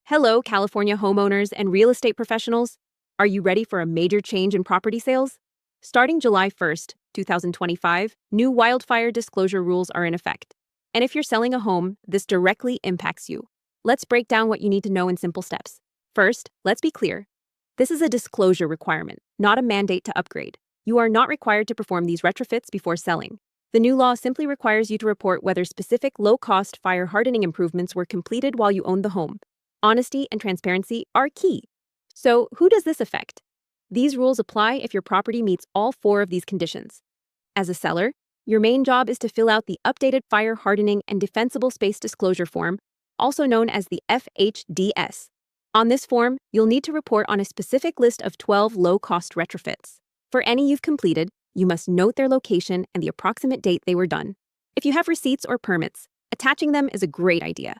Hello, California homeowners and real estate professionals. Are you ready for a major change in property sales? Starting July 1st, 2025, new wildfire disclosure rules are in effect. And if you're selling a home, this directly impacts you. Let's break down what you need to know in simple steps. First, let's be clear. This is a disclosure requirement, not a mandate to upgrade. You are not required to perform these retrofits before selling. The new law simply requires you to report whether specific low-cost fire hardening improvements were completed while you owned the home. Honesty and transparency are key. So, who does this affect? These rules apply if your property meets all four of these conditions. As a seller, your main job is to fill out the updated Fire Hardening and Defensible Space Disclosure Form, also known as the FHDS. On this form, you'll need to report on a specific list of 12 low-cost retrofits. For any you've completed, you must note their location and the approximate date they were done. If you have receipts or permits, attaching them is a great idea.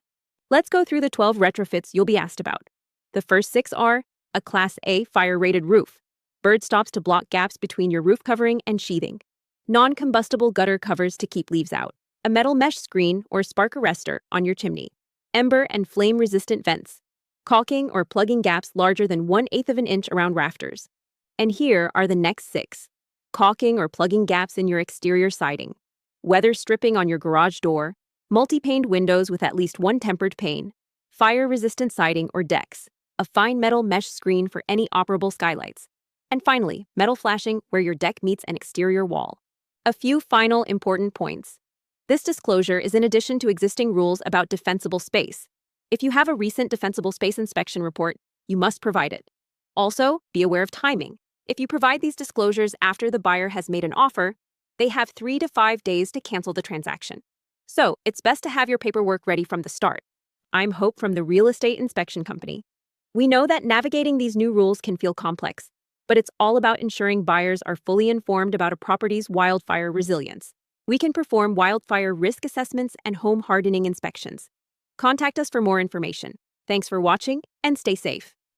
Let's go through the 12 retrofits you'll be asked about. The first 6 are a Class A fire-rated roof, bird stops to block gaps between your roof covering and sheathing, non-combustible gutter covers to keep leaves out, a metal mesh screen or spark arrestor on your chimney, ember and flame-resistant vents, caulking or plugging gaps larger than 1/8 of an inch around rafters. And here are the next 6. Caulking or plugging gaps in your exterior siding, weather stripping on your garage door, multi-paned windows with at least one tempered pane, fire-resistant siding or decks, a fine metal mesh screen for any operable skylights, and finally, metal flashing where your deck meets an exterior wall. A few final important points. This disclosure is in addition to existing rules about defensible space. If you have a recent defensible space inspection report, you must provide it. Also, be aware of timing. If you provide these disclosures after the buyer has made an offer, they have 3 to 5 days to cancel the transaction. So, it's best to have your paperwork ready from the start. I'm Hope from the Real Estate Inspection Company. We know that navigating these new rules can feel complex, but it's all about ensuring buyers are fully informed about a property's wildfire resilience. We can perform wildfire risk assessments and home hardening inspections. Contact us for more information. Thanks for watching and stay safe.